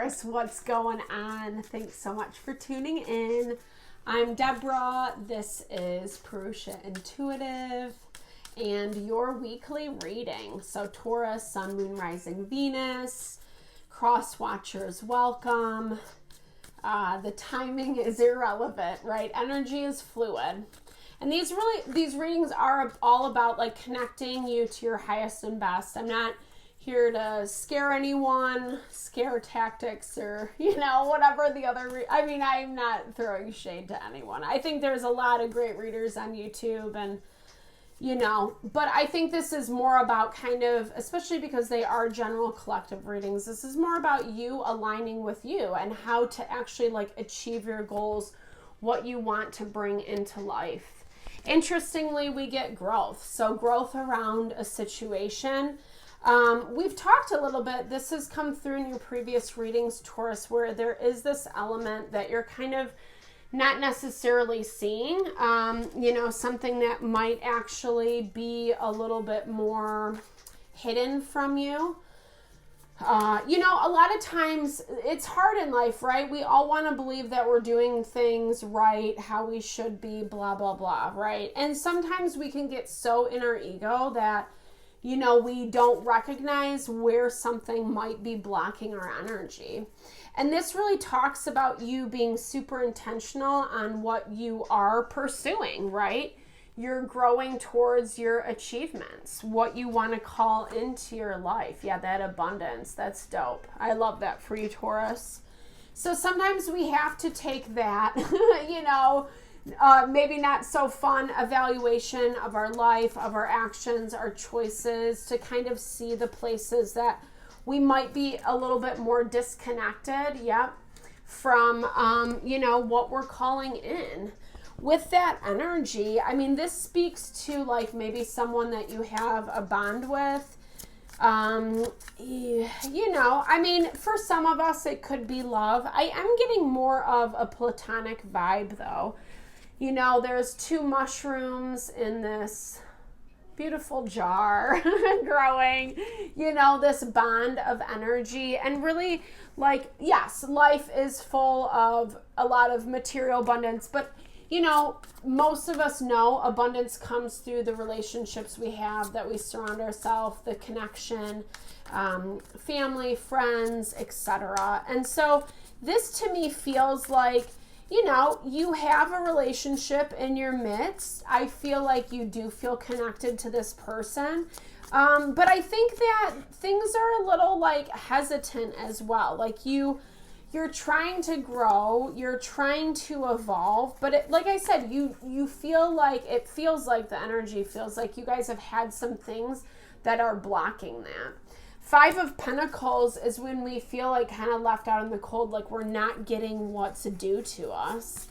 Taurus, what's going on? Thanks so much for tuning in. I'm Deborah. This is Purusha Intuitive and your weekly reading. So Taurus, Sun, Moon, Rising, Venus, cross watchers, welcome. The timing is irrelevant, right? Energy is fluid. And these readings are all about like connecting you to your highest and best. I'm not here to scare anyone, scare tactics, or, whatever the other, I'm not throwing shade to anyone. I think there's a lot of great readers on YouTube and, but I think this is more about kind of, especially because they are general collective readings, this is more about you aligning with you and how to actually like achieve your goals, what you want to bring into life. Interestingly, we get growth. So growth around a situation. We've talked a little bit, this has come through in your previous readings, Taurus, where there is this element that you're kind of not necessarily seeing, something that might actually be a little bit more hidden from you. A lot of times it's hard in life, right? We all want to believe that we're doing things right, how we should be, blah, blah, blah, right? And sometimes we can get so in our ego that we don't recognize where something might be blocking our energy. And this really talks about you being super intentional on what you are pursuing, right? You're growing towards your achievements, what you want to call into your life. Yeah, that abundance, that's dope. I love that for you, Taurus. So sometimes we have to take that, maybe not so fun evaluation of our life, of our actions, our choices, to kind of see the places that we might be a little bit more disconnected, from, what we're calling in. With that energy, this speaks to like maybe someone that you have a bond with. For some of us, it could be love. I am getting more of a platonic vibe though. There's two mushrooms in this beautiful jar growing, this bond of energy. And really, like, yes, life is full of a lot of material abundance, but most of us know abundance comes through the relationships we have, that we surround ourselves, the connection, family, friends, etc. And so this to me feels like, you have a relationship in your midst. I feel like you do feel connected to this person. But I think that things are a little like hesitant as well. Like you're trying to grow, you're trying to evolve, but like I said, you feel like, it feels like the energy feels like you guys have had some things that are blocking that. 5 of Pentacles is when we feel like kind of left out in the cold, like we're not getting what's due to us.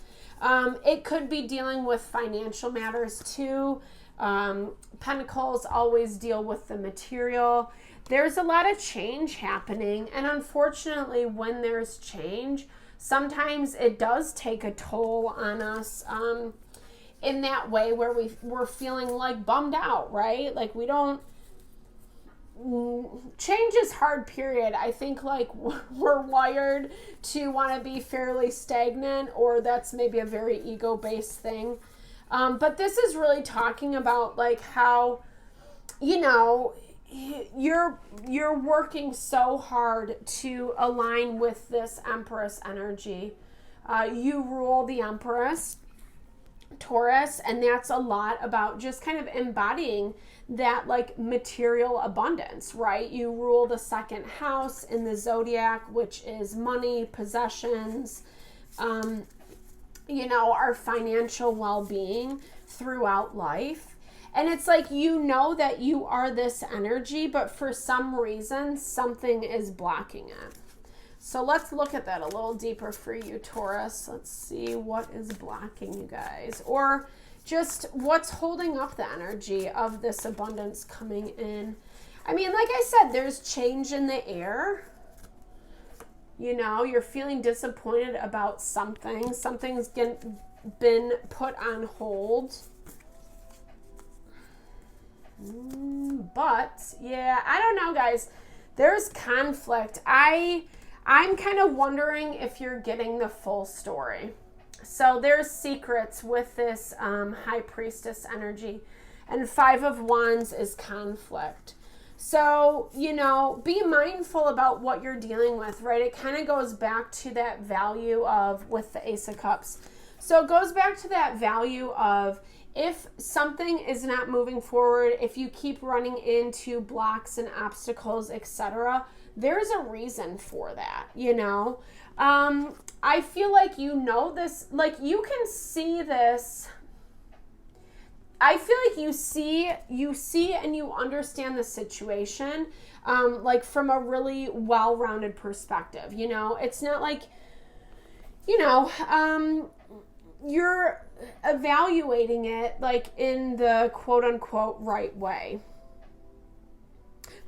It could be dealing with financial matters too. Pentacles always deal with the material. There's a lot of change happening, and unfortunately when there's change, sometimes it does take a toll on us in that way where we're feeling like bummed out, right? Like change is hard, period. I think like we're wired to want to be fairly stagnant, or that's maybe a very ego-based thing. But this is really talking about like how, you're working so hard to align with this Empress energy. You rule the Empress, Taurus, and that's a lot about just kind of embodying that like material abundance, right? You rule the second house in the zodiac, which is money, possessions, our financial well-being throughout life. And it's like, that you are this energy, but for some reason, something is blocking it. So let's look at that a little deeper for you, Taurus. Let's see what is blocking you guys, or just what's holding up the energy of this abundance coming in. Like I said, there's change in the air. You're feeling disappointed about something. Something's been put on hold. But yeah, I don't know, guys. There's conflict. I I'm kind of wondering if you're getting the full story. So there's secrets with this High Priestess energy. And 5 of Wands is conflict. So, you know, be mindful about what you're dealing with, right? It kind of goes back to that value of, with the Ace of Cups. So it goes back to that value of, if something is not moving forward, if you keep running into blocks and obstacles, etc., there's a reason for that, you know? I feel like you know this, like you can see this. I feel like you see and you understand the situation, like from a really well-rounded perspective, you know? It's not like, you know, you're evaluating it like in the quote-unquote right way.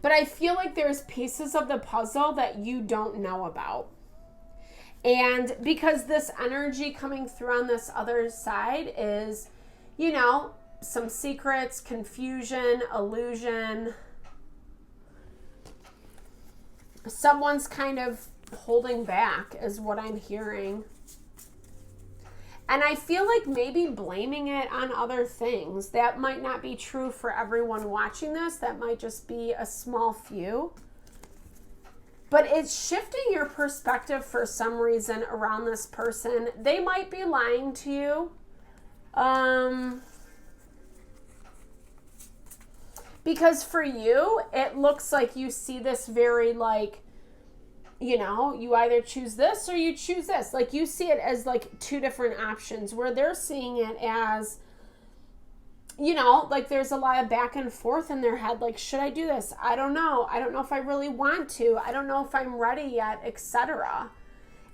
But I feel like there's pieces of the puzzle that you don't know about. And because this energy coming through on this other side is, you know, some secrets, confusion, illusion. Someone's kind of holding back is what I'm hearing. And I feel like maybe blaming it on other things. That might not be true for everyone watching this. That might just be a small few. But it's shifting your perspective for some reason around this person. They might be lying to you. Because for you, it looks like you see this very like, you know, you either choose this or you choose this. Like you see it as like 2 different options, where they're seeing it as, you know, like there's a lot of back and forth in their head. Like, should I do this? I don't know. I don't know if I really want to. I don't know if I'm ready yet, etc.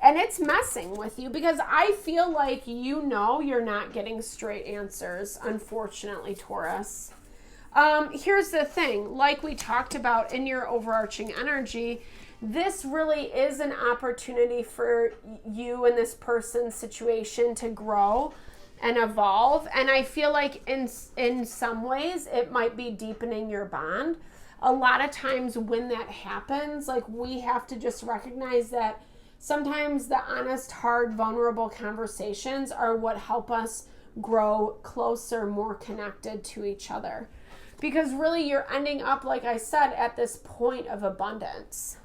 And it's messing with you because I feel like, you know, you're not getting straight answers, unfortunately, Taurus. Here's the thing, like we talked about in your overarching energy, this really is an opportunity for you and this person's situation to grow and evolve. And I feel like in some ways it might be deepening your bond. A lot of times when that happens, like we have to just recognize that sometimes the honest, hard, vulnerable conversations are what help us grow closer, more connected to each other. Because really you're ending up, like I said, at this point of abundance.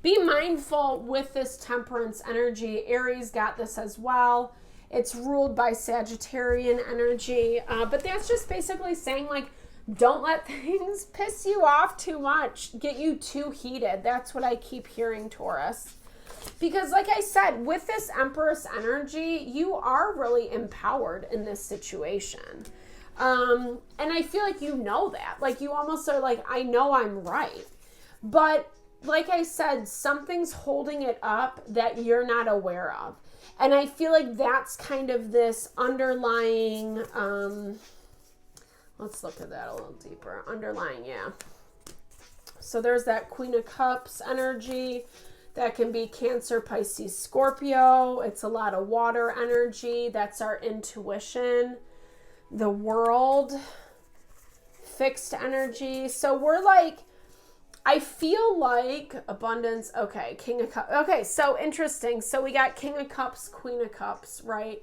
Be mindful with this Temperance energy. Aries got this as well. It's ruled by Sagittarian energy. But that's just basically saying, like, don't let things piss you off too much, get you too heated. That's what I keep hearing, Taurus. Because like I said, with this Empress energy, you are really empowered in this situation. And I feel like you know that. Like you almost are like, I know I'm right. But like I said, something's holding it up that you're not aware of. And I feel like that's kind of this underlying, let's look at that a little deeper. Underlying, yeah. So there's that Queen of Cups energy. That can be Cancer, Pisces, Scorpio. It's a lot of water energy. That's our intuition. The World. Fixed energy. So we're like, I feel like abundance. Okay, King of Cups. Okay, so interesting. So we got King of Cups, Queen of Cups, right?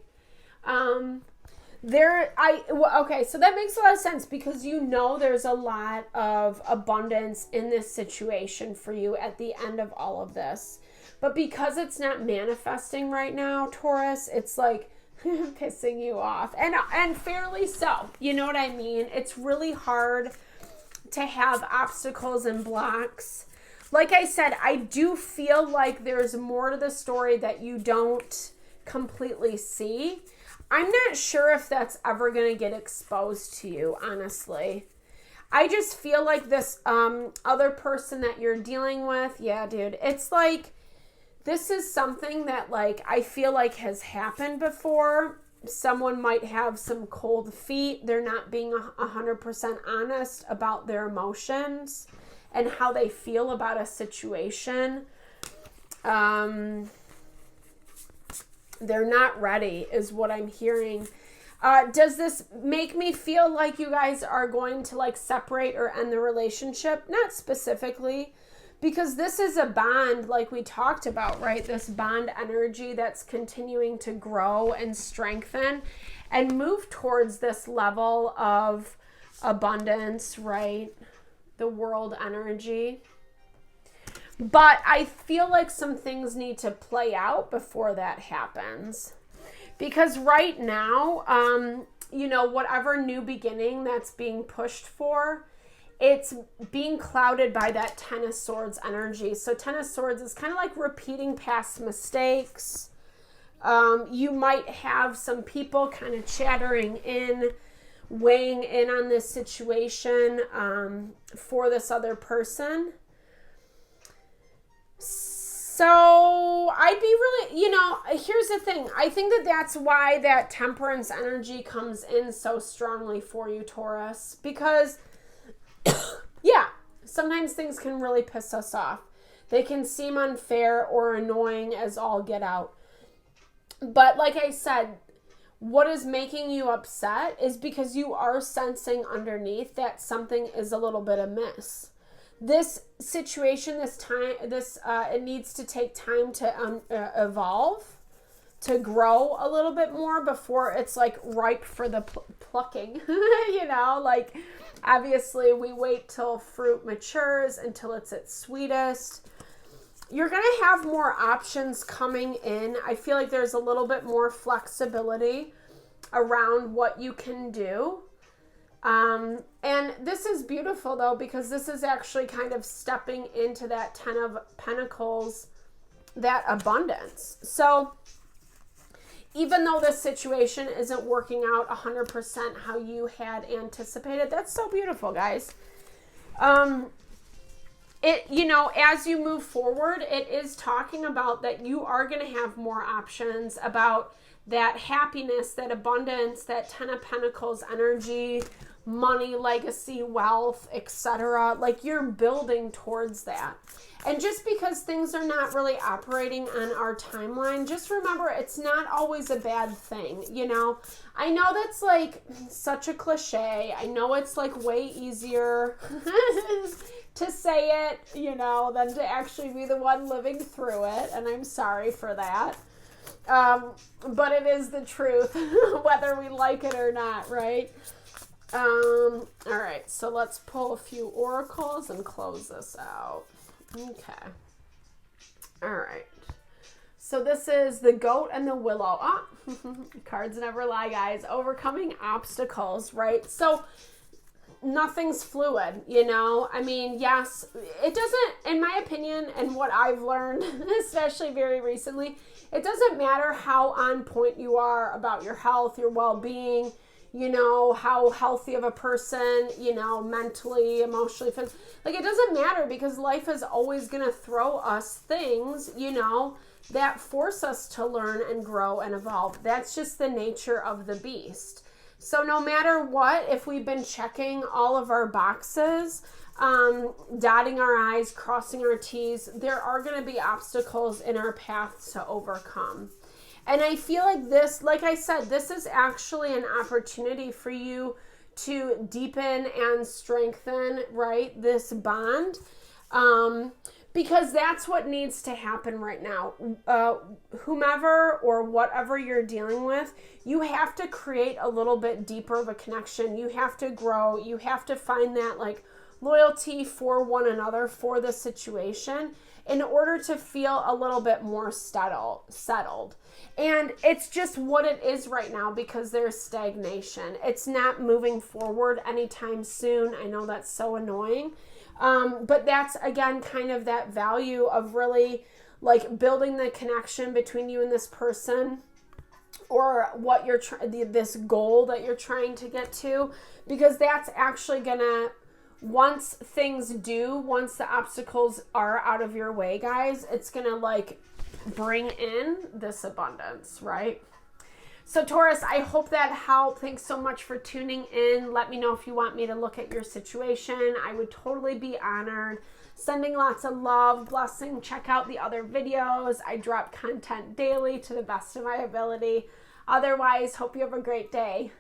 Okay, so that makes a lot of sense because you know there's a lot of abundance in this situation for you at the end of all of this. But because it's not manifesting right now, Taurus, it's like pissing you off. And fairly so. You know what I mean? It's really hard to have obstacles and blocks. Like I said, I do feel like there's more to the story that you don't completely see. I'm not sure if that's ever going to get exposed to you, honestly. I just feel like this other person that you're dealing with, yeah, dude, it's like, this is something that, like, I feel like has happened before. Someone might have some cold feet. They're not being 100% honest about their emotions and how they feel about a situation. They're not ready is what I'm hearing. Does this make me feel like you guys are going to like separate or end the relationship? Not specifically, because this is a bond like we talked about, right? This bond energy that's continuing to grow and strengthen and move towards this level of abundance, right? The world energy. But I feel like some things need to play out before that happens. Because right now, whatever new beginning that's being pushed for, it's being clouded by that Ten of Swords energy. So Ten of Swords is kind of like repeating past mistakes. You might have some people kind of chattering in, weighing in on this situation for this other person. So I'd be really, here's the thing. I think that's why that Temperance energy comes in so strongly for you, Taurus. Because, yeah, sometimes things can really piss us off. They can seem unfair or annoying as all get out. But like I said, what is making you upset is because you are sensing underneath that something is a little bit amiss. This situation, it needs to take time to evolve, to grow a little bit more before it's like ripe for the plucking. Like obviously we wait till fruit matures until it's its sweetest. You're going to have more options coming in. I feel like there's a little bit more flexibility around what you can do. And this is beautiful though, because this is actually kind of stepping into that Ten of Pentacles, that abundance. So even though this situation isn't working out 100% how you had anticipated, that's so beautiful, guys. As you move forward, it is talking about that you are going to have more options about that happiness, that abundance, that Ten of Pentacles energy, money, legacy, wealth, etc. Like you're building towards that. And just because things are not really operating on our timeline, just remember it's not always a bad thing. I know that's like such a cliche. I know it's like way easier to say it, than to actually be the one living through it. And I'm sorry for that. But it is the truth, whether we like it or not, right? All right, so let's pull a few oracles and close this out. Okay. All right. So this is the Goat and the Willow. Cards never lie, guys. Overcoming obstacles, right? So nothing's fluid, I mean, yes, it doesn't, in my opinion, and what I've learned, especially very recently, it doesn't matter how on point you are about your health, your well-being, how healthy of a person, mentally, emotionally, physically. Like, it doesn't matter, because life is always going to throw us things, that force us to learn and grow and evolve. That's just the nature of the beast. So no matter what, if we've been checking all of our boxes, dotting our I's, crossing our T's, there are going to be obstacles in our path to overcome. And I feel like this, like I said, this is actually an opportunity for you to deepen and strengthen, right, this bond. Because that's what needs to happen right now. Whomever or whatever you're dealing with, you have to create a little bit deeper of a connection. You have to grow. You have to find that like loyalty for one another, for the situation, in order to feel a little bit more settled. And it's just what it is right now, because there's stagnation. It's not moving forward anytime soon. I know that's so annoying. But that's, again, kind of that value of really like building the connection between you and this person, or what you're this goal that you're trying to get to, because that's actually gonna, once the obstacles are out of your way, guys, it's gonna like bring in this abundance, right? So Taurus, I hope that helped. Thanks so much for tuning in. Let me know if you want me to look at your situation. I would totally be honored. Sending lots of love, blessing. Check out the other videos. I drop content daily to the best of my ability. Otherwise, hope you have a great day.